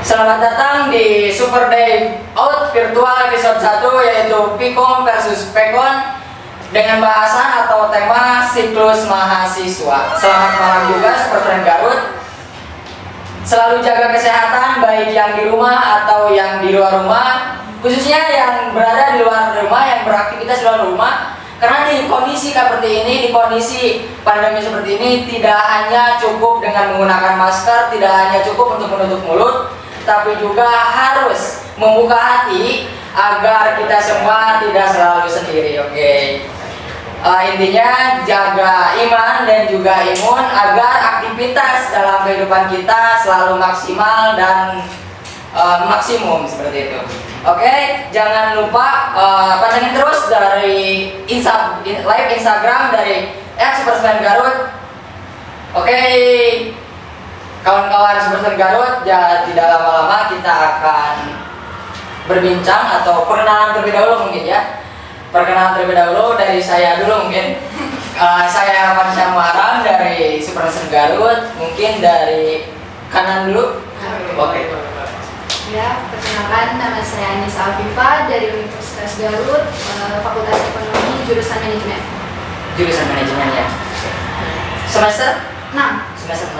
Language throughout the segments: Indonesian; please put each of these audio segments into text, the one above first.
Selamat datang di Super Day Out Virtual episode 1, yaitu Vkom versus Pekon dengan bahasan atau tema siklus mahasiswa. Selamat malam juga Super Friend Garut. Selalu jaga kesehatan baik yang di rumah atau yang di luar rumah, khususnya yang berada di luar rumah, yang beraktivitas di luar rumah. Karena di kondisi seperti ini, di kondisi pandemi seperti ini, tidak hanya cukup dengan menggunakan masker, tidak hanya cukup untuk menutup mulut, tapi juga harus membuka hati agar kita semua tidak selalu sendiri. Intinya jaga iman dan juga imun agar aktivitas dalam kehidupan kita selalu maksimal dan maksimum seperti itu. Jangan lupa pantengin terus dari live Instagram dari @supersmangarut. Kawan-kawan Supersman Garut, ya tidak lama-lama kita akan berbincang atau perkenalan terlebih dahulu mungkin ya. Perkenalan terlebih dahulu dari saya dulu mungkin. Saya Fansya Muharam dari Supersman Garut, mungkin dari kanan dulu. Ya, perkenalkan nama saya Anissa Alfifa dari Universitas Garut, Fakultas Ekonomi, jurusan Manajemen. Jurusan Manajemen ya. Semester 6. Semester 6.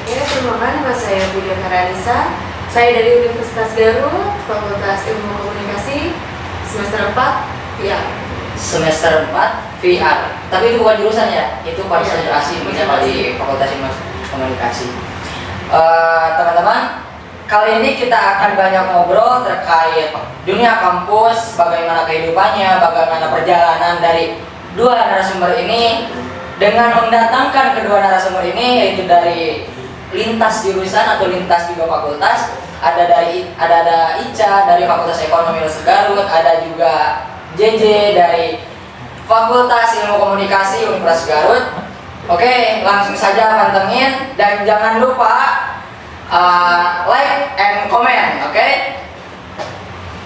Perkenalkan nama saya Budia Karanisa. Saya dari Universitas Garut, Fakultas Ilmu Komunikasi, semester 4 VR. Semester 4 VR. Tapi itu bukan jurusan ya, itu konsentrasi misalnya di Fakultas Ilmu Komunikasi. Teman-teman, kali ini kita akan banyak ngobrol terkait dunia kampus, bagaimana kehidupannya, bagaimana perjalanan dari dua narasumber ini. Dengan mendatangkan kedua narasumber ini, yaitu dari lintas jurusan atau lintas juga fakultas. Ada Ica dari Fakultas Ekonomi Universitas Garut, ada juga JJ dari Fakultas Ilmu Komunikasi Universitas Garut. Langsung saja pantengin dan jangan lupa like and comment.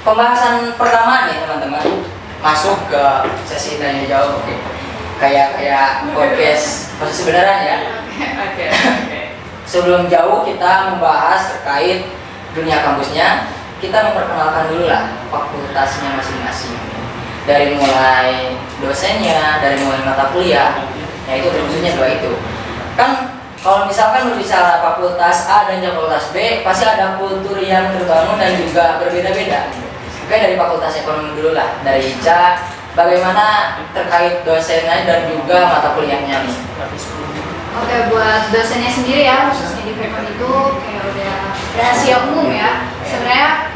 Pembahasan pertama nih teman-teman, masuk ke sesi tanya jawab. Kayak podcast beneran ya. Sebelum jauh kita membahas terkait dunia kampusnya, kita memperkenalkan dulu lah fakultasnya masing-masing. Dari mulai dosennya, dari mulai mata kuliah, yaitu terkhususnya dua itu. Kan kalau misalkan berbicara fakultas A dan fakultas B, pasti ada kultur yang terbangun dan juga berbeda-beda. Dari Fakultas Ekonomi dulu lah, dari Ica. Bagaimana terkait dosennya dan juga mata kuliahnya nih? Buat dosennya sendiri ya, khususnya di Vkom itu kayak udah rahasia umum ya. Sebenarnya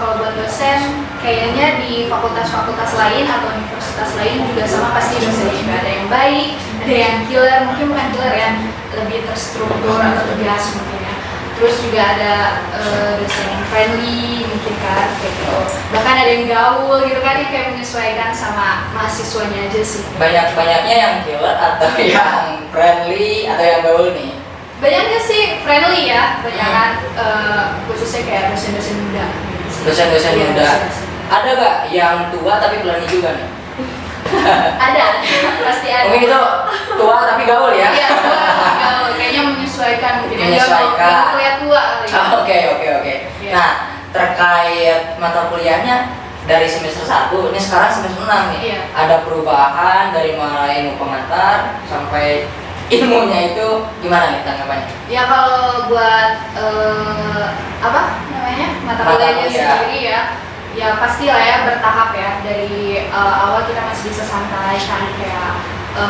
kalau buat dosen, kayaknya di fakultas-fakultas lain atau universitas lain juga sama, pasti dosennya juga ada yang baik, ada yang killer, mungkin bukan killer ya, lebih terstruktur atau tegas mungkin ya. Terus juga ada dosen yang friendly mungkin kan, kayak gitu. Bahkan ada yang gaul gitu kan, yang kayak menyesuaikan sama mahasiswanya aja sih. Banyak-banyaknya yang killer atau yang friendly atau yang gaul nih? Banyaknya sih friendly ya, banyakan khususnya kayak dosen-dosen muda. Dosen-dosen Iya, muda. dosen-dosen. Ada gak yang tua tapi friendly juga nih? Ada, pasti ada. Mungkin itu tua tapi gaul ya? Iya, tua, gaul. Kayaknya menyesuaikan mungkin. Menyesuaikan. Yang kuliah tua kali ya. Oke. Iya. Nah, terkait mata kuliahnya dari semester 1, ini sekarang semester 6 nih. Iya. Ada perubahan dari mulai ilmu pengantar sampai ilmunya itu gimana nih tanggapannya? Ya kalau buat mata kuliahnya sendiri ya pastilah ya bertahap ya. Dari awal kita masih bisa santai kan, kayak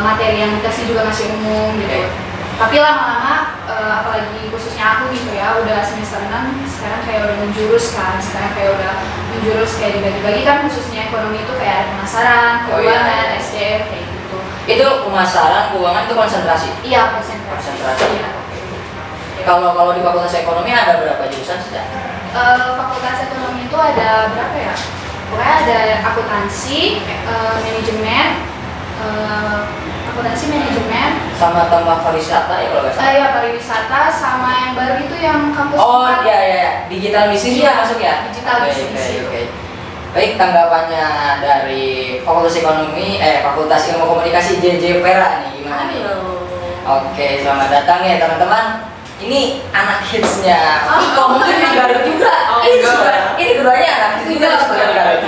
materi yang dikasih juga masih umum gitu. Tapi lama-lama apalagi khususnya aku gitu ya, udah semester 6 sekarang kayak udah menjurus kan. Sekarang kayak udah menjurus kayak dibagi-bagi kan, khususnya ekonomi itu kayak ada pemasaran, keuangan, SDM kayak gitu. Itu pemasaran, keuangan itu konsentrasi? Iya, konsentrasi. Iya. Kalau di Fakultas Ekonomi ada berapa jurusan sih? Fakultas Ekonomi itu ada berapa ya? Pokoknya ada akuntansi, manajemen, sama tambah pariwisata ya kalau nggak salah? Iya, pariwisata, sama yang baru itu yang kampus Iya, digital bisnis ya masuk ya? Digital bisnis. Baik, tanggapannya dari Fakultas Ekonomi, Fakultas Ilmu Komunikasi JJ Pera nih, gimana nih? Oke, selamat datang ya teman-teman. ini anak hitsnya Pikom mungkin di Garut juga. Oh, Ini enggak. juga, ini keduanya anak hits juga Enggak. seperti Garut.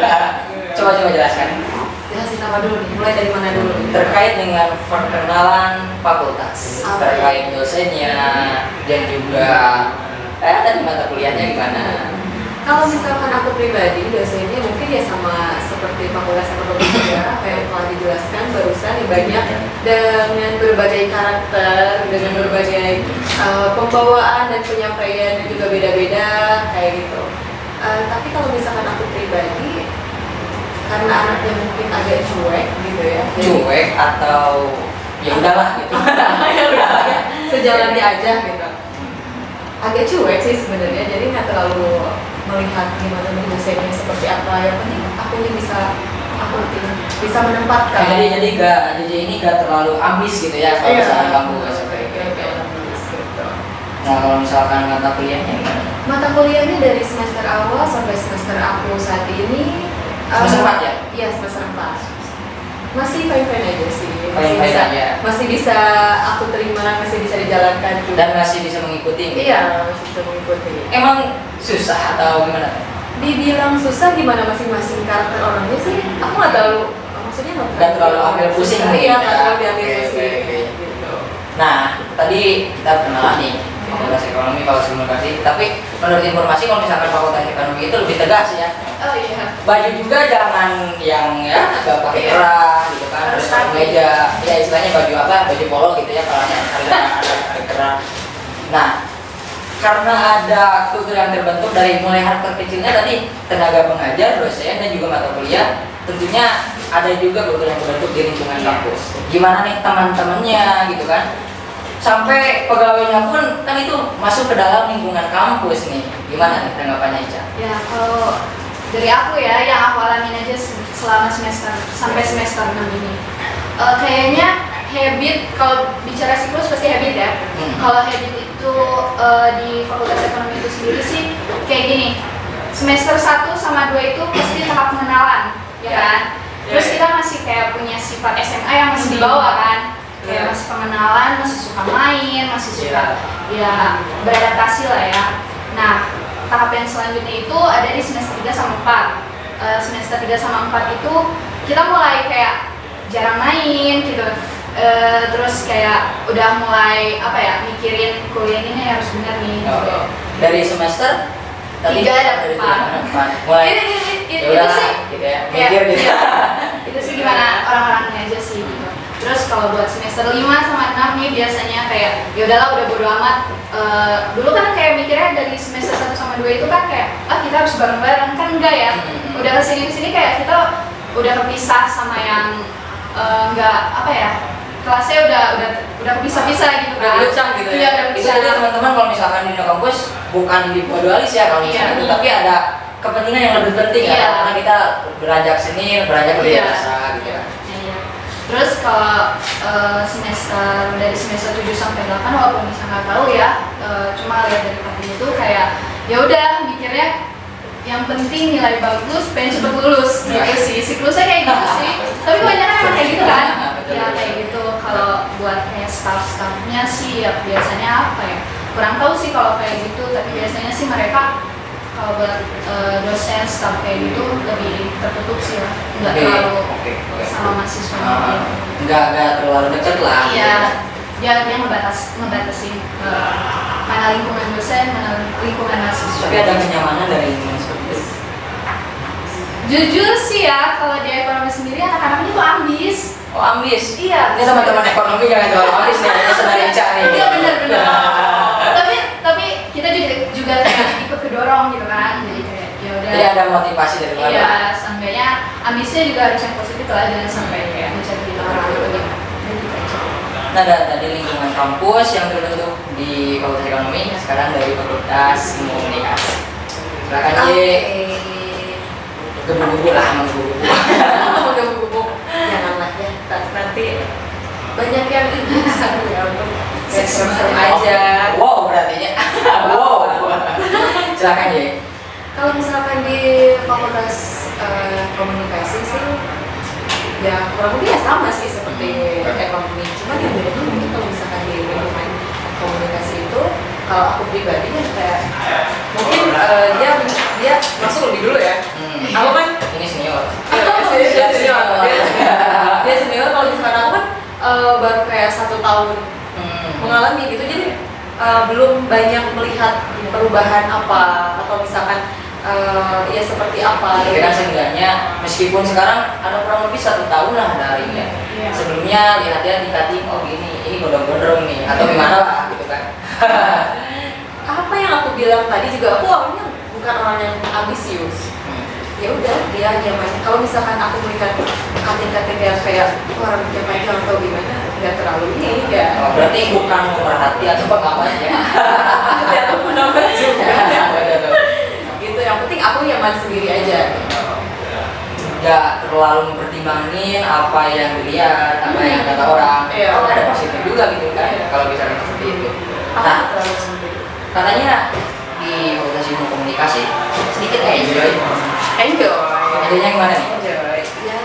Coba jelaskan Jelasin apa dulu nih? Mulai dari mana dulu? terkait dengan perkenalan fakultas, Oke. terkait dosennya dan juga tadi mata kuliahnya gimana? Kalau misalkan aku pribadi, dosennya mungkin ya sama seperti fakultas ekonomi juga, apa yang telah dijelaskan barusan yang banyak dengan berbagai karakter, dengan berbagai pembawaan dan penyampaian yang juga beda-beda kayak gitu. Tapi kalau misalkan aku pribadi, karena anaknya mungkin agak cuek gitu ya, jadi Cuek atau ya udahlah gitu. ya udah ya, sejalannya aja gitu. Agak cuek sih sebenarnya, jadi nggak terlalu melihat gimana nih dosennya seperti apa. Yang penting akunya bisa menempatkan. Jadi ini gak terlalu ambis gitu ya kalau Iya. misalkan kampus. Gitu. Nah kalau misalkan mata kuliahnya gimana? Mata kuliahnya dari semester awal sampai semester aku saat ini. Semester 4 ya? Iya, semester 4. Masih fine-fine aja sih. Fine-fine aja. Masih bisa aku terima, masih bisa dijalankan juga. Dan masih bisa mengikuti gitu? Iya, masih bisa mengikuti. Emang susah atau gimana? Dibilang susah gimana masing-masing karakter orangnya sih, aku nggak terlalu, maksudnya Nggak terlalu ambil pusing susah. gitu Iya, ya? nggak terlalu diambil Oke, pusing oke, oke. gitu. Nah tadi kita kenalan nih fakultas ekonomi, fakultas komunikasi. Tapi menurut informasi kalau misalkan fakultas ekonomi itu lebih tegas ya. Oh iya. Baju juga jangan yang ya agak pakai kerah gitu kan, Harus terus pakai rapi. meja, ya istilahnya baju apa, baju polo gitu ya kalau yang ada kerah. Nah, karena ada kultur yang terbentuk dari mulai hal terkecilnya tadi tenaga pengajar, dosen dan juga mata kuliah, tentunya ada juga kultur yang terbentuk di lingkungan kampus. Gimana nih teman-temannya gitu kan? Sampai pegawainya pun kan itu masuk ke dalam lingkungan kampus nih. Gimana nih tanggapannya Ica? Ya kalau dari aku ya, yang aku alamin aja selama semester sampai semester 6 ini, kayaknya habit, kalau bicara siklus pasti habit ya. Kalau habit itu di Fakultas Ekonomi itu sendiri sih kayak gini, semester 1 sama 2 itu pasti tahap pengenalan, ya kan? Terus kita masih kayak punya sifat SMA yang masih di bawah kan, kayak masih pengenalan, masih suka main, masih suka ya beradaptasi lah ya. Nah, tahap yang selanjutnya itu ada di semester 3 sama 4. Semester 3 sama 4 itu kita mulai kayak jarang main gitu. Terus kayak udah mulai apa ya, mikirin kuliah ini harus benar nih gitu. Dari semester tadi 3 dan dari 4. mulai Itu ya udah sih gitu ya, kayak- mikir gitu. itu sih gimana orang-orangnya aja sih gitu. Terus kalau buat semester 5 sama 6 nih biasanya kayak ya udahlah udah bodo amat. Dulu kan kayak mikirnya dari semester 1 sama 2 itu kan kayak kita harus bareng-bareng, kan enggak ya. Udah kesini kayak kita udah kepisah sama yang enggak apa ya, kelasnya udah kepisah-pisah gitu Udah kan. becang gitu Iya, ya. udah Itu pisah. jadi teman-teman kalau misalkan di kampus bukan individualis ya kalau misalnya Iya. itu, tapi ada kepentingan yang lebih penting Iya. ya. Karena kita beranjak seni, beranjak lebih Iya. dewasa gitu ya. Iya. Terus kalau dari semester 7 sampai 8 walaupun bisa nggak tahu ya, cuma lihat dari kartunya itu kayak ya udah mikirnya yang penting nilai bagus, pengen cepet lulus gitu sih. Siklusnya kayak gitu sih. Tapi kebanyakan emang kayak gitu kan? Betul, Ya betul. kayak gitu. Kalau buat kayak staff-staffnya sih ya biasanya apa ya? Kurang tahu sih kalau kayak gitu. Tapi biasanya sih mereka kalau buat dosen staff kayak gitu lebih tertutup sih ya. Nggak Oke, terlalu oke. sama mahasiswa. Nggak terlalu dekat lah. Iya, dia ngebatasi mana lingkungan dosen, mana lingkungan mahasiswa. Tapi ada kenyamanan dari lingkungan seperti itu. Jujur sih ya, kalau di ekonomi sendiri anak-anaknya tuh ambis. Oh ambis. Iya. Ini teman-teman ekonomi jangan terlalu ambis nih. Ini saudara Ica nih. Iya benar. tapi kita juga kayak ikut kedorong gitu kan. Jadi kayak ya udah. Jadi ada motivasi dari luar. Iya, seenggaknya ambisnya juga harus yang positif lah, jangan sampai kayak mencari orang gitu. Dan gitu aja. Nah, dari lingkungan kampus yang terbentuk di Fakultas Ekonomi, sekarang dari Fakultas Ilmu Komunikasi. Silakan Ye, gebu-gebu lah, menggebu-gebu. Udah bubuk. Janganlah ya, nanti banyak yang ini ya untuk serem-serem aja. Wow, berarti ya. Wow. Silakan Ye. Kalau misalkan di fakultas komunikasi sih, ya kurang lebih ya sama sih seperti ekonomi. Cuma yang bedanya mungkin kalau misalkan di lingkungan komunikasi itu kalau aku pribadi kan kayak mungkin dia masuk lebih dulu ya. Aku kan Ini senior. dia senior. Dia senior. Kalau misalkan aku kan baru kayak 1 tahun mengalami gitu, jadi belum banyak melihat perubahan apa atau misalkan ya seperti apa. Tapi kan seenggaknya meskipun sekarang ada kurang lebih 1 tahun lah darinya. Iya. Sebelumnya lihat-lihat di cutting, oh gini, ini gondrong-gondrong nih, atau gimana lah gitu kan. Apa yang aku bilang tadi juga, aku orangnya bukan orang yang ambisius. Ya udah, dia nyaman. Kalau misalkan aku melihat kating-kating yang kayak orang nyaman atau gimana, nggak terlalu ini ya. Oh, berarti bukan pemerhati atau pengamat ya. Ya aku nambah juga. Gitu, yang penting aku nyaman sendiri aja. Nggak terlalu mempertimbangin apa yang dilihat, apa yang kata orang. Iya. Oh, ada positif juga gitu kan, Iya. kalau misalnya seperti itu. Aku Nah, terlalu sendiri. katanya di Fakultas Ilmu Komunikasi sedikit enjoy. Enjoy. Enjoynya gimana nih? Enjoy. Ya,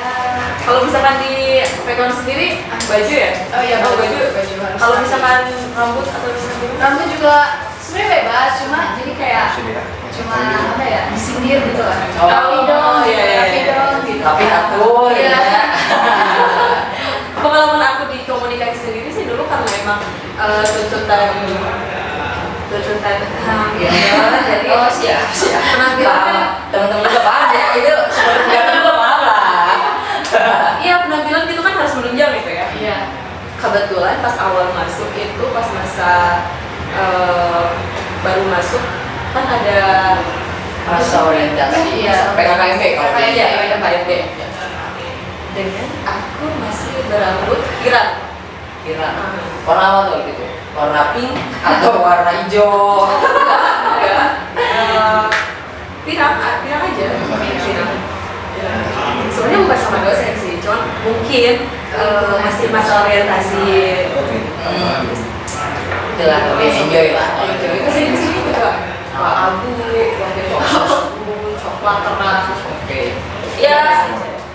kalau misalkan di Pekon sendiri baju ya? Oh iya, baju. baju harus Kalau rapi. misalkan rambut atau misalkan Rambut juga sebenarnya bebas, cuma jadi kayak cuma apa ya, disindir gitu lah. Oh, Rapi dong, iya, iya, rapi iya. dong gitu. Tapi aku Iya. ya. pengalaman aku di komunikasi sendiri sih dulu karena memang tuntutan ya, jadi Oh siap. penampilan kan Teman-teman juga paham ya, itu seperti kata juga paham lah. iya penampilan itu kan harus menunjang gitu ya. Iya. Kebetulan pas awal masuk itu pas masa baru masuk kan ada Masa orientasi, Iya. PKKMB kalau PKKMB, dia. iya, PKKMB. Dengan aku masih berambut kirang. Kira warna apa tuh gitu? Warna pink atau warna hijau? Pirang aja. Pirang. Sebenarnya bukan sama dosen sih, cuma mungkin masih masa orientasi. Itulah, tapi enjoy lah. Kesini juga abu, coklat keras. Oke. Ya,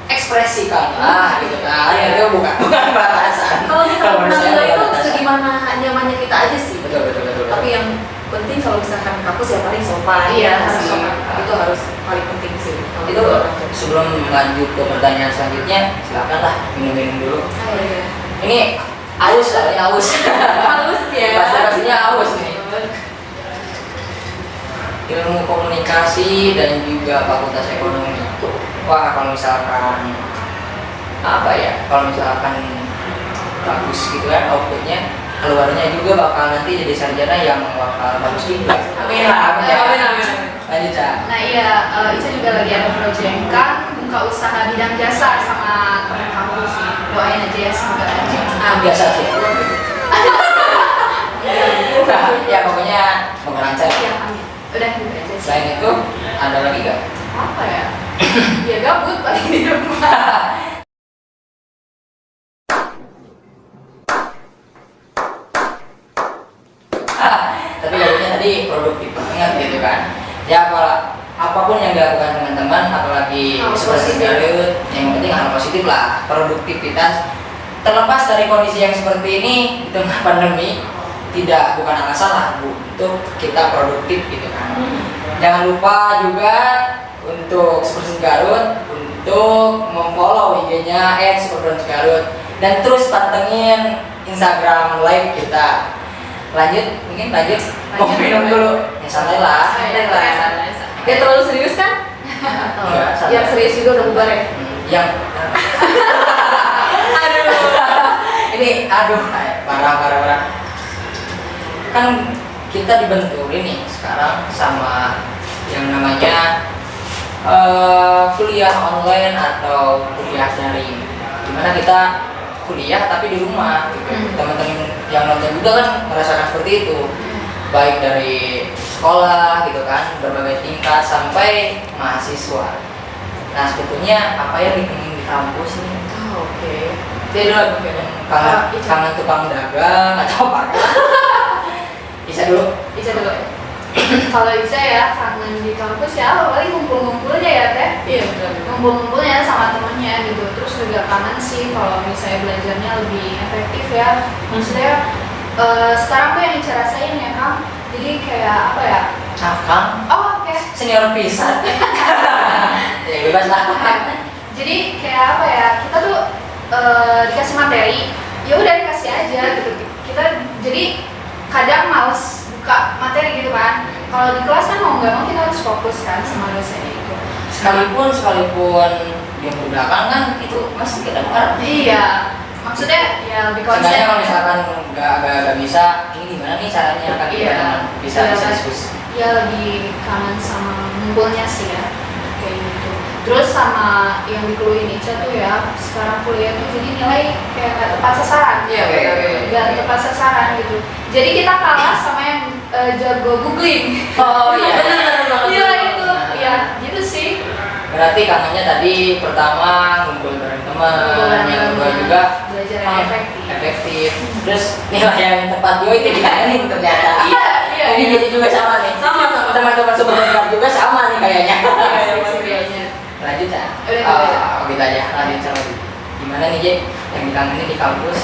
Ekspresikan lah gitu kan. Itu bukan batasan. kalau misalnya menurut saya penampilan itu batasan. segimana nyamannya kita aja sih. Betul. Tapi yang penting kalau misalkan kampus ya paling sopan. Iya, ya, harus sih. sopan. Itu harus paling penting sih. Kalau Itu orang. sebelum lanjut ke pertanyaan selanjutnya, silakan lah minum-minum dulu. Iya. Ini aus soalnya aus. Halus ya. Pastinya aus nih. Ilmu komunikasi dan juga Fakultas Ekonomi. Wah, kalau misalkan apa ya? Kalau misalkan bagus gitu kan outputnya, keluarnya juga bakal nanti jadi sarjana yang bakal bagus juga. Amin lah, Amin. Lanjut Ca. Nah iya, Ica juga lagi ada proyek kan buka usaha bidang jasa sama teman kampus sih. Doain aja ya semoga aja. Biasa sih. Ya pokoknya semoga lancar. Iya, amin. Udah gitu aja sih. Selain itu ada lagi gak? Apa ya? Ya gabut paling di rumah. Tapi jadinya tadi produktif banget gitu kan. Ya kalau apapun yang dilakukan teman-teman, apalagi Hal seperti positif. Garut, yang penting hal positif lah, produktivitas. Terlepas dari kondisi yang seperti ini di tengah pandemi, bukan alasan lah Bu untuk kita produktif gitu kan. Jangan lupa juga untuk Superstars Garut untuk memfollow IG-nya @superstars_garut dan terus pantengin Instagram live kita. Mungkin lanjut. Mau minum dulu. Ya santai lah. Santai lah. Gak terlalu serius kan? Enggak, santai. Yang serius juga udah bubar ya? Yang ini aduh parah. Kan kita dibenturin nih sekarang sama yang namanya kuliah online atau kuliah daring, dimana kita kuliah tapi di rumah gitu. Teman-teman yang nonton juga kan merasakan seperti itu, baik dari sekolah gitu kan, berbagai tingkat sampai mahasiswa. Nah sebetulnya apa yang ditemui di kampus nih? Oh, oke. Dia duluan mungkin. Kangen tukang dagang atau apa? Bisa dulu. Ica dulu. Kalau Ica ya kangen di kampus ya paling ngumpul-ngumpulnya ya teh. Iya, benar. Ngumpul-ngumpulnya sama temennya gitu. Terus juga kangen sih kalau misalnya belajarnya lebih efektif ya. Maksudnya sekarang tuh yang Ica rasain ya Kang, di Jadi kayak apa ya? Akang Oh oke. senior pisan. Ya bebas lah. Jadi kayak apa ya? Kita tuh dikasih materi, ya udah dikasih aja gitu. Kita jadi kadang males buka materi gitu kan. Kalau di kelas kan mau nggak mau kita harus fokus kan sama dosennya itu. Sekalipun yang di belakang kan itu masih kedengaran. Iya, maksudnya ya lebih konsen. Sebenarnya kalau misalkan nggak bisa, ini gimana nih caranya kan Iya. bisa Iya. diskusi. Ya lebih kangen sama ngumpulnya sih ya, kayak gitu. Terus sama yang dikeluhin Ica tuh ya, sekarang kuliah tuh jadi nilai kayak nggak tepat sasaran. Iya, betul. Nggak tepat sasaran gitu. Jadi kita kalah sama yang jago googling. Oh iya. Benar banget. Iya itu, ya gitu sih. Berarti kangennya tadi pertama ngumpul bareng teman, yang kedua juga belajar yang efektif. efektif. Terus nilai yang tepat juga itu dikangenin ternyata. Iya, iya. Ini jadi juga sama nih. Sama. Teman-teman sebenarnya juga sama nih kayaknya. Iya, kayaknya. Lanjut ya. Udah. Kita aja lanjut sama gimana nih Jay yang dikangenin di kampus?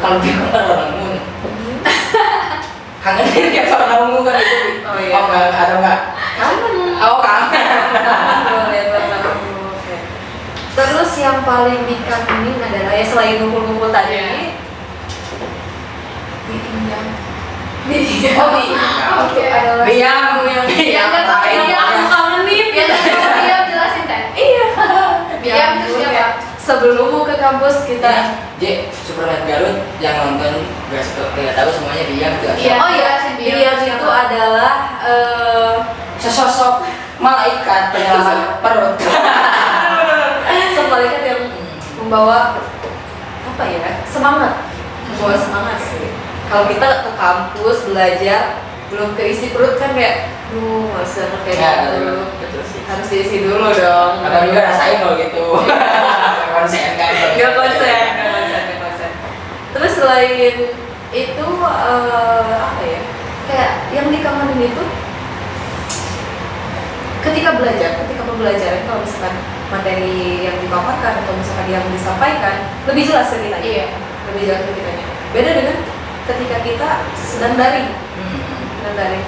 Kalau di kantor orang umum. Kangenin ya orang umum kan itu. Oh, iya. Oh enggak, atau enggak? Kangen. Oh kangen. Boleh banget. Oke. Terus yang paling dikangenin adalah ya selain ngumpul-ngumpul tadi. Iya. Diinjak. Oh iya. Oke, adalah Biang, Biang kan lain. Biang. aku kangenin. Biar dia jelasin teh. Iya. Biang itu Ampun, siapa? ya. Sebelum mau ke kampus kita. J, Superman Garut yang nonton nggak tahu semuanya dia gitu. Iya. Oh iya, jelasin Biang Biang siapa. itu adalah Sesosok malaikat penyelamat perut. malaikat yang membawa apa ya, semangat, membawa semangat sih. Kalau kita ke kampus belajar belum keisi perut kan kayak, males banget kayak Ya, gitu. betul sih. Harus diisi dulu dong. Atau juga rasain kalau gitu. Konsen kan. Gak konsen, gak konsen, gak konsen. Terus selain itu apa ya? Kayak yang dikangenin itu ketika pembelajaran kalau misalkan materi yang dipaparkan atau misalkan yang disampaikan lebih jelas ceritanya. Iya. Lebih jelas ceritanya. Beda dengan ketika kita sedang daring. Sedang daring.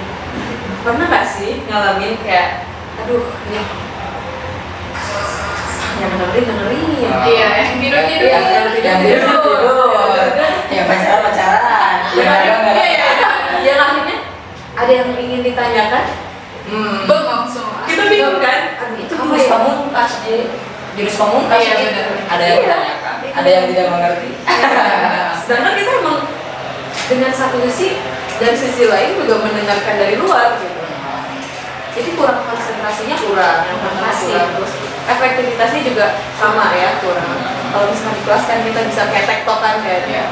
Pernah nggak sih ngalamin kayak, aduh ini yang dengerin. Iya, yang tidur-tidur. Yang tidur. Yang pacaran. Yang akhirnya ada yang ingin ditanyakan. Bengong semua. Kita bingung kan? Aduh, itu apa Jurus ya? pamungkas jurus pamungkas Iya, gitu. benar. Ada yang Iya. ditanyakan, ada yang tidak mengerti. Sedangkan kita emang dengan satu sisi dan sisi lain juga mendengarkan dari luar gitu. Jadi kurang konsentrasinya kurang, Pasti. terus efektivitasnya juga sama ya kurang. Kalau misalkan di kelas kan kita bisa kayak tektokan kayaknya.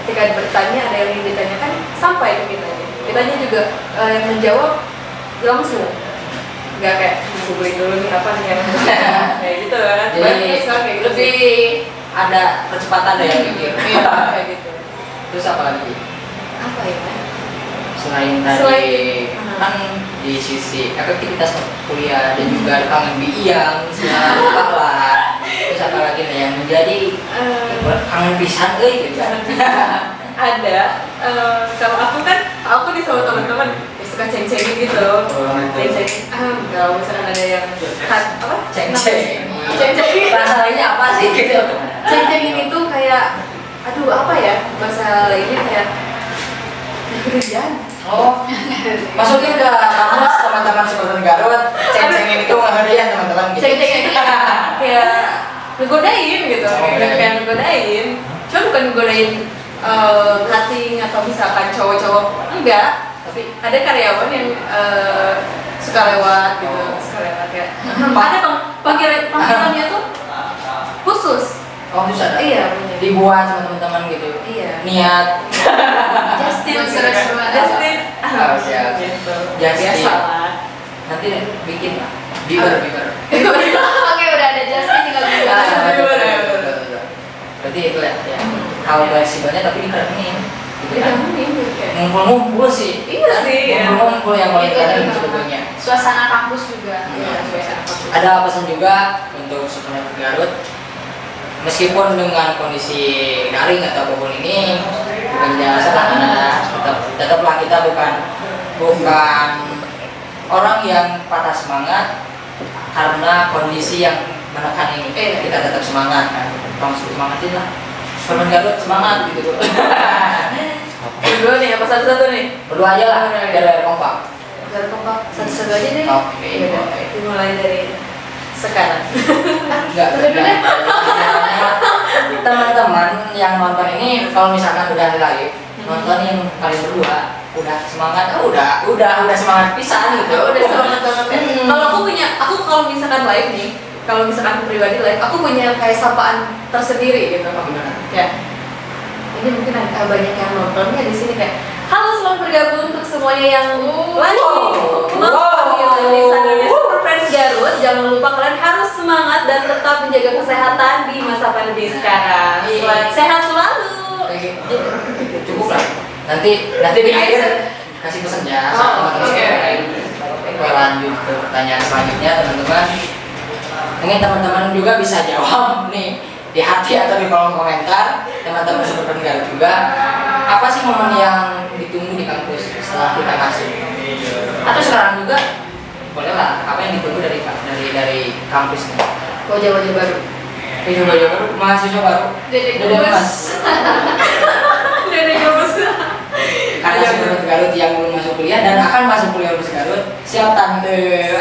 Ketika bertanya ada yang ingin ditanyakan sampai ke kitanya. Kitanya juga yang menjawab langsung. Nggak kayak googling dulu nih apa nih yang kayak gitu kan. Jadi Banyak sekarang kayak gitu sih. lebih ada percepatan deh yang pikir. Iya, kayak gitu. Terus apa lagi? Apa ya? Selain tadi Selain- kan di sisi efektivitas kuliah dan juga kangen biang segala lupa lah. Terus apa lagi nih yang menjadi kangen pisan gitu. Ada kalau aku nih sama teman-teman ya suka ceng-cengin gitu ceng-cengin kalau misalkan ada yang apa Ceng-ceng. ceng-cengin Rasa lainnya apa sih gitu? ceng-cengin itu kayak aduh apa ya bahasa lainnya kayak kerjaan Oh, masukin ke kamus teman-teman Superman Garut. Ceng-cengin itu ngeherian teman-teman gitu. ceng-cengin kayak ngegodain gitu kayak ngegodain cuma bukan ngegodain cutting atau misalkan cowok-cowok enggak tapi ada karyawan yang suka lewat gitu suka lewat ya ada panggilannya tuh khusus Oh, terus ada? iya punya Dibuat sama teman-teman gitu. iya Niat. Justin Buat seru-seruan. Justin Oh, siap. gitu Justin. biasa lah Nanti bikin Bieber. Oke, udah ada Justin tinggal dulu. Berarti itu ya. Hal fleksibelnya tapi dikerenin. Gitu kan? Dikangenin kayak Ngumpul-ngumpul sih. iya sih ya Ngumpul-ngumpul yang paling Itu keren juga. sebetulnya. Suasana kampus juga. Iya, suasana kampus. Ada pesan juga untuk Superman Garut. Meskipun dengan kondisi daring atau apapun ini bukan jasa tetaplah kita bukan bukan orang yang patah semangat karena kondisi yang menekan ini. Kita tetap semangat kan, kamu semangatin lah. Permen Garut semangat gitu. Berdua nih, apa satu-satu nih? Berdua aja lah, biar kompak. Dari kompak, satu-satu aja deh. Oke. Dimulai dari sekarang. Enggak. Teman-teman yang nonton ini kalau misalkan udah live, nontonin kalian berdua udah semangat, udah semangat pisan gitu. Udah semangat banget ya. Kalau aku kalau misalkan live nih, kalau misalkan aku pribadi live, aku punya kayak sapaan tersendiri gitu. Gimana? Ya. Ini mungkin ada banyak yang nontonnya di sini kayak, halo selamat bergabung untuk semuanya yang lagi nonton gitu di channelnya Super Friends Garut. Jangan lupa kalian harus semangat dan tetap menjaga kesehatan di masa pandemi sekarang. Sehat selalu. Cukup lah. Nanti di akhir kasih pesan ya sama teman-teman yang lain. Kita lanjut ke pertanyaan selanjutnya teman-teman. Mungkin teman-teman juga bisa jawab nih di hati atau di kolom komentar. Teman-teman Super Friends Garut juga, apa sih momen yang ditunggu di kampus setelah kita masuk? Atau sekarang juga boleh lah, apa yang ditunggu dari kampus nih? Wajah-wajah baru. Wajah-wajah baru, mahasiswa baru. Dedek Dedek gemes. Mas. Dari gemes. Karena Super Friends Garut yang belum masuk kuliah dan akan masuk kuliah Super Garut, siap tante.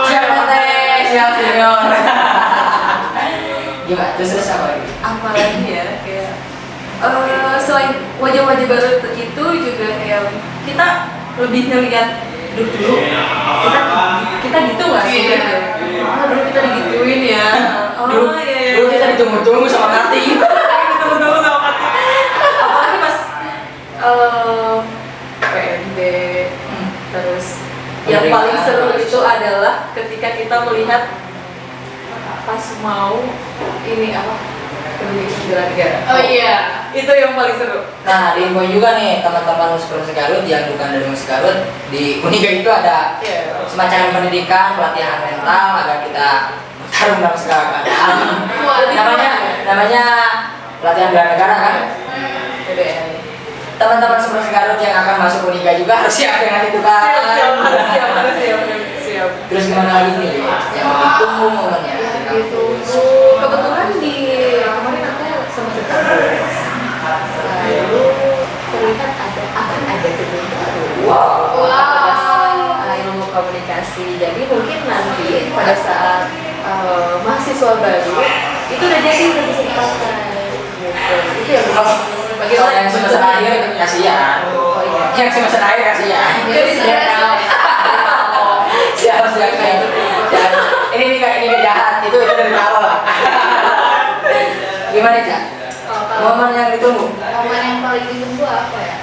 Siap tante, siap senior. Gimana? Terus apa lagi? Apalagi ya kayak selain wajah-wajah baru itu juga kayak kita lebih ngelihat dulu kita gitu nggak sih? Dulu kita digituin ya. Dulu kita ditunggu-tunggu sama Karti. Ditunggu-tunggu sama Karti. Apalagi pas PMB terus yang paling seru itu adalah ketika kita melihat pas mau ini apa pendidikan bela negara. Oh iya. Itu yang paling seru. Nah, di info juga nih teman-teman Super Friends Garut yang bukan dari Musik Garut, di Uniga itu ada semacam pendidikan, pelatihan mental agar kita bertarung dalam segala keadaan. namanya pelatihan bela negara kan. Teman-teman Super Friends Garut yang akan masuk Uniga juga harus siap dengan itu kan. Harus siap. Terus gimana lagi nih? Yang ditunggu momennya. Ditunggu. Kebetulan di kemarin aku sama kampus. Lalu terlihat akan ada gedung baru. Ilmu komunikasi. Jadi mungkin nanti pada saat mahasiswa baru itu udah bisa dipakai. Gitu. Itu yang Kalau yang semester akhir kasihan. Yang semester akhir kasihan. Siap. Ini jahat. Itu dari awal lah. Gimana Cak? Momen yang ditunggu? Momen yang paling ditunggu apa ya?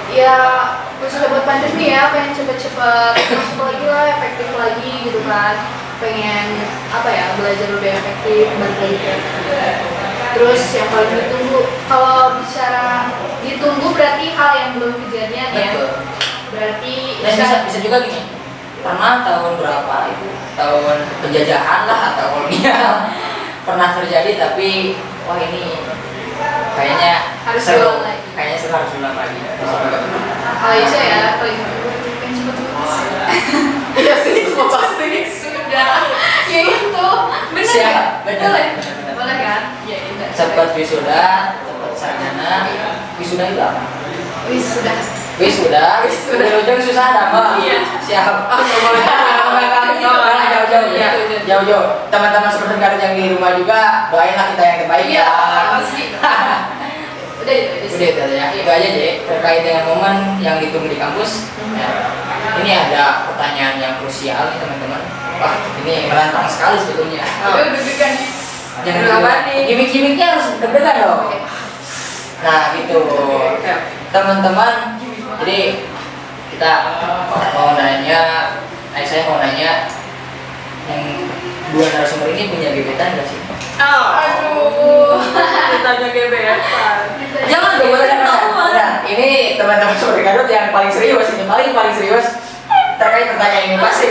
Ya, khususnya buat pandemi ya, pengen cepet-cepet masuk lagi lah, efektif lagi gitu kan. Pengen apa ya, belajar lebih efektif, balik lagi ke efektif. Terus yang paling ditunggu, kalau bicara ditunggu berarti hal yang belum kejadian ya. Betul. Berarti Dan bisa juga gini. Pernah tahun berapa itu? Tahun penjajahan lah atau kolonial. Pernah terjadi tapi wah ini kayaknya Harus seru. diulang lagi. Kayaknya seru harus ulang lagi. kalau Isya ya, paling pengen cepet lulus. Iya sih, semua pasti. Sudah, ya itu, bener Siap, ya? bener. Boleh kan? Ya udah. Cepat wisuda, cepat sarjana. Wisuda itu apa? Sudah. Wisuda. Ujung susah nama. Iya. Siap. Jauh-jauh ya. Jauh-jauh. Teman-teman Super Friends Garut yang di rumah juga doainlah kita yang terbaik Iya, ya. pasti. Udah Udah itu ya. Itu aja deh terkait dengan momen yang ditunggu di kampus. Ya. Ini ada pertanyaan yang krusial nih teman-teman. Wah, ini menantang sekali sebetulnya. Udah deg-degan. Jangan Apa lupa nih? gimmick-gimmicknya harus deg-degan dong. Nah gitu teman-teman. Jadi kita mau nanya, saya mau nanya yang dua narasumber ini punya gebetan nggak sih? Aduh. Ditanya gebetan. Jangan dong, nah, ini teman-teman Super Garut yang paling serius ini paling serius terkait pertanyaan ini pasti.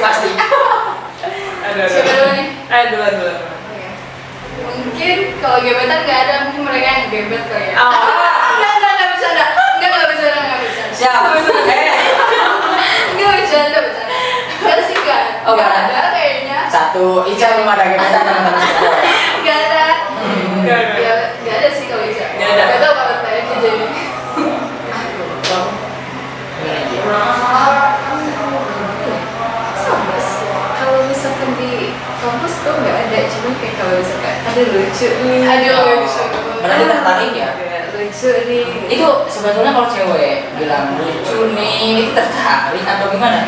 Siapa dulu nih? Duluan. Mungkin kalau gebetan nggak ada, mungkin mereka yang gebet kali ya. Oh. Nggak bercanda. Nggak bercanda. Siap. Enggak bercanda. Enggak sih kan? Oh, nggak ada. Ada kayaknya. Satu, Ica belum ada gebetan teman-teman semua. Enggak ada. Nggak ada. Ya, enggak ada sih kalau Ica. Nggak ada. Enggak tahu kalau saya aja jadi. Sama sih. Kalau misalkan di kampus tuh nggak ada, cuman kayak kalau misalkan ada lucu nih. Aduh, lucu. Berarti tertarik ya? Ya, lucu nih. Itu sebetulnya kalau cewek bilang lucu nih, itu tertarik atau gimana?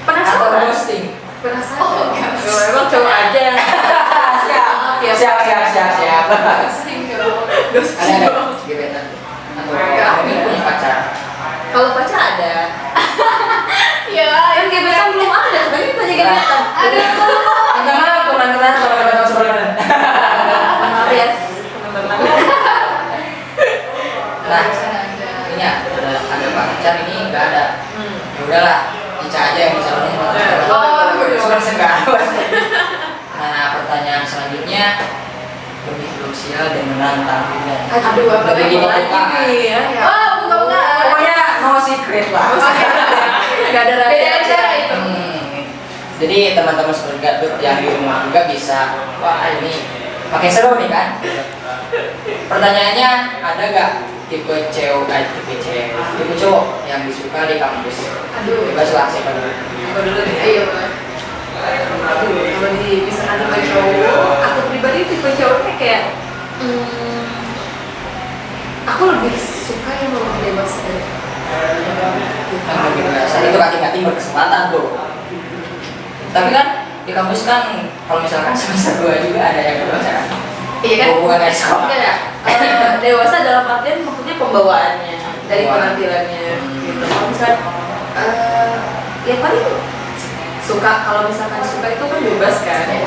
Atau Penasaran? ghosting? Penasaran? Oh, nggak. Ya, emang cowok aja. Siap. Ghosting dong. Ghosting Ada dong. gebetan? Atau Nggak. mungkin punya pacar? Kalau pacar ada. Ya, Kan gebetan belum ada, tadi tanya gebetan. Aduh. Minta maaf teman-teman kalau gebetan sebelumnya. Maaf ya, teman-teman. Nah, Ada. ini ada pacar ini nggak ada. Ya udahlah, Ica aja yang bisa menemukan. Oh, Segar. Nah, pertanyaan selanjutnya lebih krusial dan menantang juga. Aduh, apa Lebih gini lagi bukaan. nih ya? Oh, buka-bukaan. Pokoknya no secret lah. Gak ada Beda rahasia. acara itu. Jadi teman-teman seperti yang di rumah juga bisa, wah ini makin seru nih kan. Pertanyaannya, ada gak tipe tipe cowok yang disuka di kampus? Aduh. Bebas lah siapa dulu. Apa dulu nih? Ayo, Bang. Aduh, kalau di misalkan tipe cowok, aku pribadi tipe cowoknya kayak aku lebih suka yang lebih dewasa dari Yang lebih biasa itu kating-kating berkesempatan tuh. Tapi kan di kampus kan kalau misalkan semester 2 juga ada yang dewasa kan. Iya kan? Bukan dari sekolah. Enggak ya? Dewasa dalam artian maksudnya pembawaannya dari penampilannya gitu. Kalau misalkan ya paling suka, kalau misalkan suka itu kan bebas kan. Ya,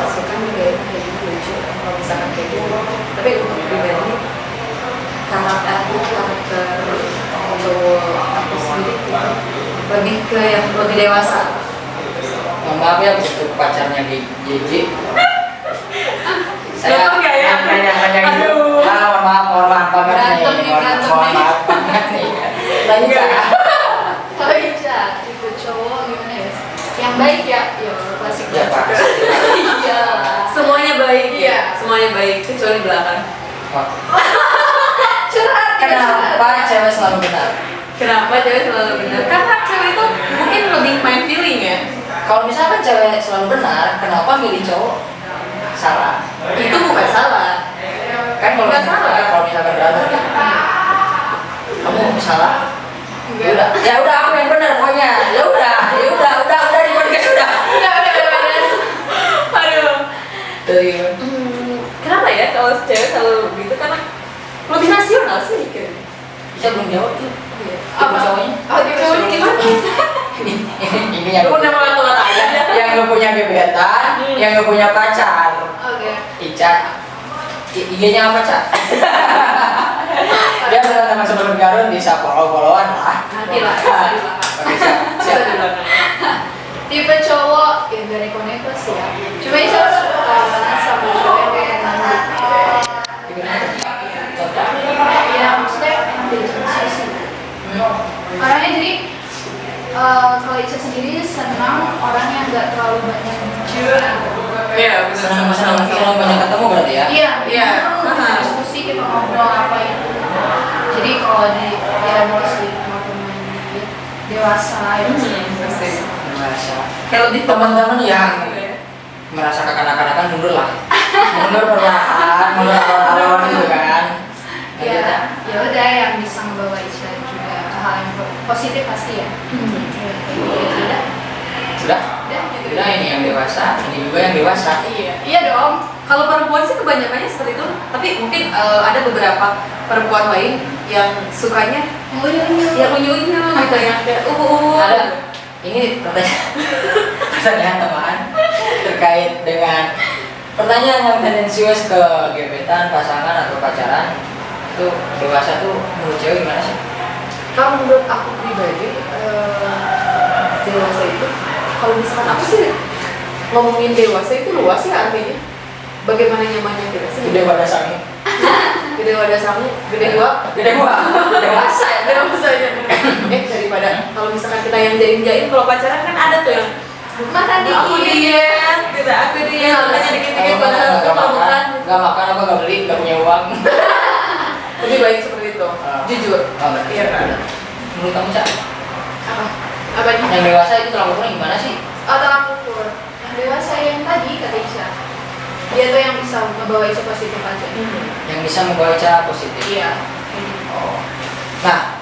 suka nih kayak gini lucu kalau misalkan kayak gitu. Tapi untuk pribadi karakter cowok aku sendiri gitu, lebih ke yang lebih dewasa. Mohon maaf ya untuk pacarnya di JJ. Saya Gampang nggak ya? nanya gitu. Aduh. Mohon maaf banget nih. Berantem nih, berantem Mohon nih. maaf banget nih. Lanjut. Kalau Ica, tipe cowok gimana ya? Yang baik ya? Ya, klasik. Ya Pak. Iya. Semuanya baik Iya. ya, semuanya baik kecuali belakang. Curhat. Kenapa cewek selalu benar? Kenapa cewek selalu benar? Karena cewek itu mungkin lebih main feeling ya. Kalau misalkan cewek selalu benar, kenapa milih cowok salah? Itu bukan salah. Kan kalau Nggak salah. kalau misalkan berantem ya, kamu salah. Ya udah aku yang benar pokoknya. Ya udah di podcast udah. Udah. Aduh. Dari Kenapa ya kalau cewek selalu gitu? Karena lebih nasional sih kayaknya. bisa belum jawab tuh. Apa? Tipe cowoknya? Oh, tipe cowoknya gimana? Ini yang Udah mengata-ngata aja. yang lu punya gebetan, yang lu punya pacar. Oke. Ica, IG-nya apa Cak? Dia teman-teman sebelum Garun bisa follow-followan lah. Nanti lah, bisa dibahas. Oke, siap. Bisa dibilang. Tipe cowok yang gak neko-neko sih ya. Cuma Ica suka banget sama cowok yang kayak ya maksudnya emang dari jenis sih. Orangnya jadi kalau Ica sendiri senang orang yang nggak terlalu banyak jujur. Iya, Senang banyak ketemu berarti ya? Iya, Iya. diskusi kita ngobrol apa itu. Jadi kalau di ya masih teman-teman dewasa ya Pasti. Merasa. Kayak lebih Teman-teman yang gitu ya. merasa kekanak-kanakan mundur lah. Mundur perlahan, mundur alon-alon gitu kan. Lanjut ya. ya udah yang bisa membawa Ica juga ke hal yang positif pasti ya. Udah, Sudah? udah gitu. Sudah ini yang dewasa, ini juga yang dewasa. Iya dong. Kalau perempuan sih kebanyakannya seperti itu, tapi mungkin ada beberapa perempuan lain yang sukanya yang unyu-unyu gitu, yang kayak Ada. Ini pertanyaan teman terkait dengan pertanyaan yang tendensius ke gebetan, pasangan atau pacaran. Itu dewasa tuh menurut cewek gimana sih? Kalau menurut aku pribadi dewasa itu, kalau misalkan aku sih ngomongin dewasa itu luas ya artinya. Bagaimana nyamannya dewasa? Udah pada sangi. Gede wadah sangu, gede gua. dewasa ya. Dewasanya. Daripada kalau misalkan kita yang jaim-jaim kalau pacaran kan ada tuh yang Makan aku dikit. diet, gitu aku diet, makanya dikit-dikit padahal itu mau makan. Gak makan apa gak beli, gak punya uang. Lebih baik seperti itu, jujur. Iya kan? Menurut kamu Cak, Apa? Apa nih? yang dewasa itu tolak ukurnya gimana sih? Oh, tolak ukur. Yang dewasa yang tadi kata Isya. Dia tuh yang bisa membawa Isya positif aja. Yang bisa membaca positif. Iya. Oh. Nah,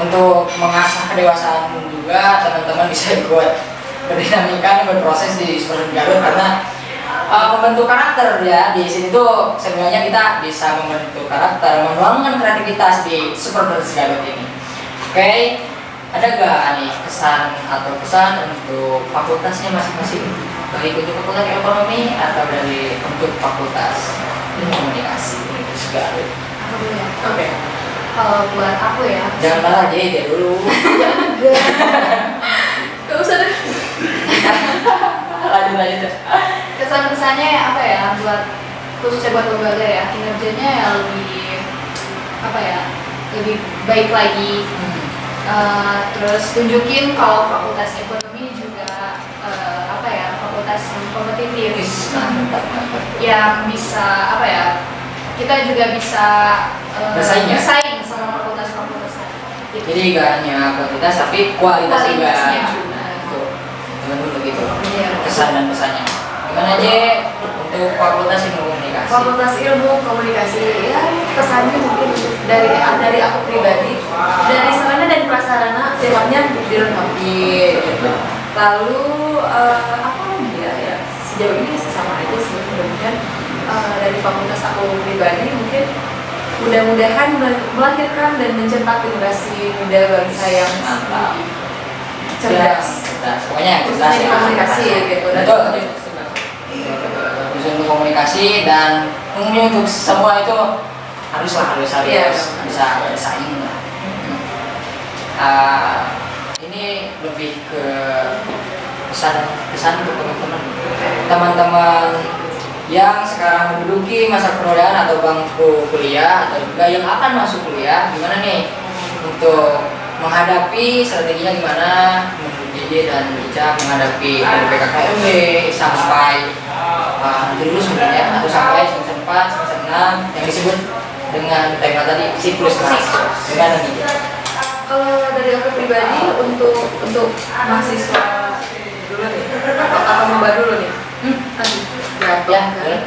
untuk mengasah kedewasaan juga teman-teman bisa ikut berdinamika dan berproses di Super Garut karena membentuk karakter ya di sini tuh sebenarnya kita bisa membentuk karakter, menuangkan kreativitas di Super Garut ini. Oke, ada gak nih kesan atau pesan untuk fakultasnya masing-masing? Baik untuk fakultas ekonomi atau dari untuk fakultas ilmu komunikasi Garut. Aku dulu ya. Oke. Kalau buat aku ya. Jangan marah aja dia dulu. Gak usah deh. lanjut. Kesan-kesannya apa ya buat khususnya buat lembaga ya, kinerjanya ya lebih apa ya, lebih baik lagi. Terus tunjukin kalau fakultas ekonomi juga apa ya, fakultas yang kompetitif, yang bisa apa ya, kita juga bisa bersaing sama fakultas-fakultas lain. Gitu. Jadi gak hanya kuantitas tapi kualitas juga. Kualitasnya. Tuh, teman-teman begitu. Iya. Kesan dan pesannya. Gimana aja untuk fakultas ilmu komunikasi? Fakultas ilmu komunikasi ya pesannya mungkin dari aku pribadi, dari sarana dan prasarana sifatnya dilengkapi gitu. Lalu apa lagi ya sejauh ini sama aja sih, kemudian dari fakultas aku pribadi mungkin mudah-mudahan melahirkan dan mencetak generasi muda bangsa yang Mantap. cerdas, Pokoknya yang cerdas khususnya di ya. komunikasi gitu. Betul. Khusus untuk komunikasi dan umumnya untuk semua itu harus Iya. bisa bersaing lah. Ini lebih ke pesan untuk teman-teman yang sekarang menduduki masa penodaan atau bangku kuliah atau juga yang akan masuk kuliah, gimana nih untuk menghadapi strateginya, gimana menurut JJ dan Ica menghadapi PKKMB sampai nanti lulus sebenarnya atau sampai semester 4, semester 6 yang disebut dengan tema tadi siklus mahasiswa. Gimana nih? Kalau dari aku pribadi untuk mahasiswa dulu nih, atau maba dulu nih. Ya, boleh.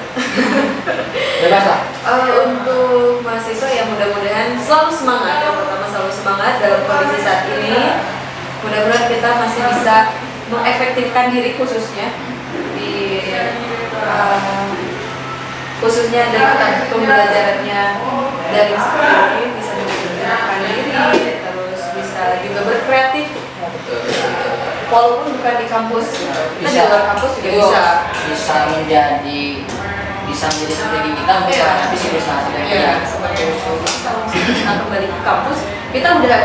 Bebas lah. Untuk mahasiswa yang mudah-mudahan selalu semangat, yang pertama selalu semangat dalam kondisi saat ini. Mudah-mudahan kita masih bisa mengefektifkan diri khususnya di khususnya dari pembelajarannya dari seperti ini bisa menggunakan diri, terus bisa juga berkreatif. Walaupun bukan di kampus, kita di luar kampus juga bisa menjadi strategi kita untuk menghadapi siklus mahasiswa. Iya, seperti itu. Kalau kita kembali ke kampus, kita udah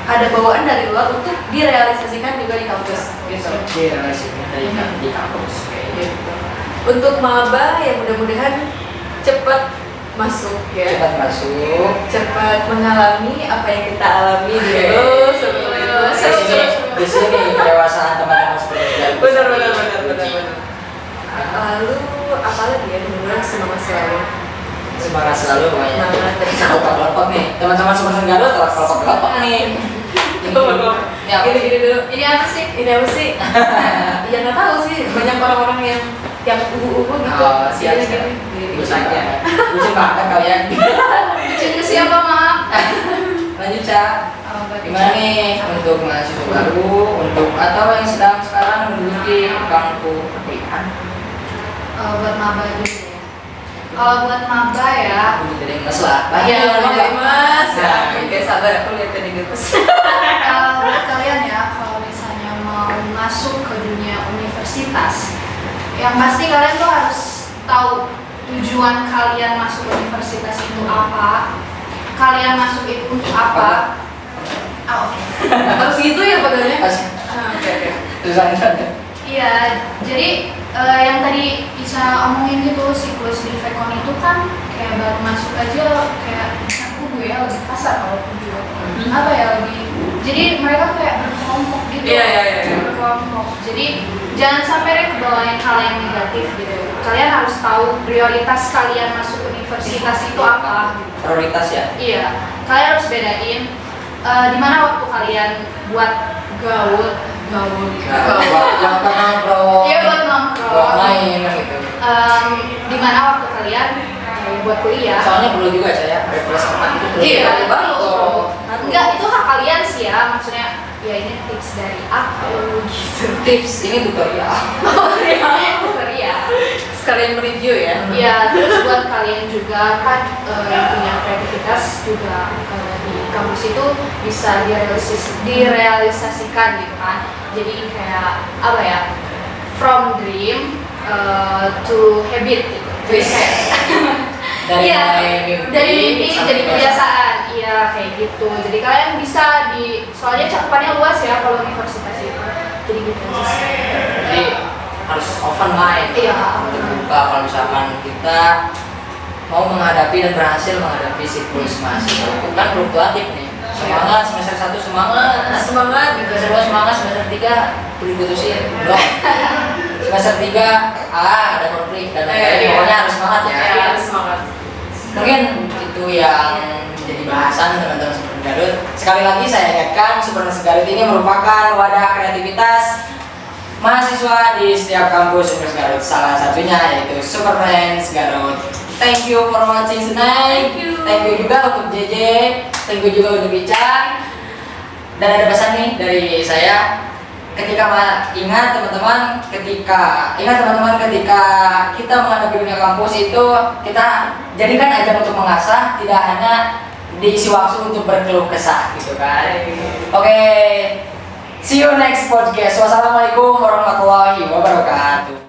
ada bawaan dari luar untuk direalisasikan juga di kampus. Gitu. Di kampus. Gitu. Untuk maba ya mudah-mudahan cepat masuk ya. Cepat masuk. Cepat mengalami apa yang kita alami dulu sebelum itu. Di sini kedewasaan teman-teman seperti itu. Benar. Lalu apa lagi ya, mudah-mudahan semangat selalu. Semangat selalu pokoknya. Semangat dan Kelompok nih, teman-teman Super Garut kelompok nih. Ini apa? Gini dulu. Ini apa sih? Ini apa sih? Ya nggak tahu sih, banyak orang-orang yang ubu-ubu gitu. Oh, siap. Gini. Lucu banget kalian. Izin ke siapa, maaf? Lanjut Cak. Gimana nih untuk mahasiswa baru, untuk atau yang sedang sekarang menduduki bangku perkuliahan? Buat maba dulu ya. Kalau buat maba ya, Jadi mas lah. Iya, Banyak. Mas. Oke, sabar aku lihat tadi gemes. buat kalian ya, kalau misalnya mau masuk ke dunia universitas, yang pasti kalian tuh harus tahu tujuan kalian masuk universitas itu apa, kalian masuk itu untuk apa. Oke. Harus gitu ya padahal. Oke. Oke. Susah. Iya, jadi yang tadi Isa omongin gitu, siklus di Vekon itu kan kayak baru masuk aja kayak kubu ya, lebih kasar kalau kubu apa ya, lebih, jadi mereka kayak berkelompok gitu. Iya. Berkelompok, jadi jangan sampai deh kebawain hal yang negatif gitu. Kalian harus tahu prioritas kalian masuk universitas itu apa gitu. Prioritas ya. Iya, kalian harus bedain di mana waktu kalian buat gaul Yang nongkrong. iya buat nongkrong, Buat main gitu. di mana waktu kalian buat kuliah. Soalnya perlu juga saya refreshment itu perlu. Iya, Banget. enggak, itu hak kalian sih ya, maksudnya ya ini tips dari aku gitu. Tips ini tutorial. Tutorial. Sekalian mereview ya. Iya, terus buat kalian juga kan yang punya kreativitas juga di kampus itu bisa direalisasikan gitu kan. Jadi kayak apa ya? From dream to habit gitu. Jadi kayak Dari iya, mimpi dari mimpi sampai jadi kebiasaan. Iya, kayak gitu. Jadi kalian bisa soalnya cakupannya luas ya kalau universitas itu. Jadi gitu sih. Jadi harus open mind. Iya. Terbuka kalau misalkan kita mau menghadapi dan berhasil menghadapi siklus mahasiswa itu kan fluktuatif nih. Semangat semester 1 semangat gitu, semester 2 semangat, semester 3 diputusin belum. Semester 3 ada konflik dan lain-lain. Pokoknya harus semangat ya. Harus semangat. Mungkin itu yang menjadi bahasan teman-teman Super Garut. Sekali lagi saya ingatkan, Super Garut ini merupakan wadah kreativitas mahasiswa di setiap kampus Universitas Garut. Salah satunya yaitu Super Friends Garut. Thank you for watching tonight. Thank you juga untuk JJ. Thank you juga untuk Ica. Dan ada pesan nih dari saya. Ingat teman-teman, ketika kita menghadapi dunia kampus itu kita jadikan ajang untuk mengasah, tidak hanya diisi waktu untuk berkeluh kesah gitu kan. Oke, see you next podcast. Wassalamualaikum warahmatullahi wabarakatuh.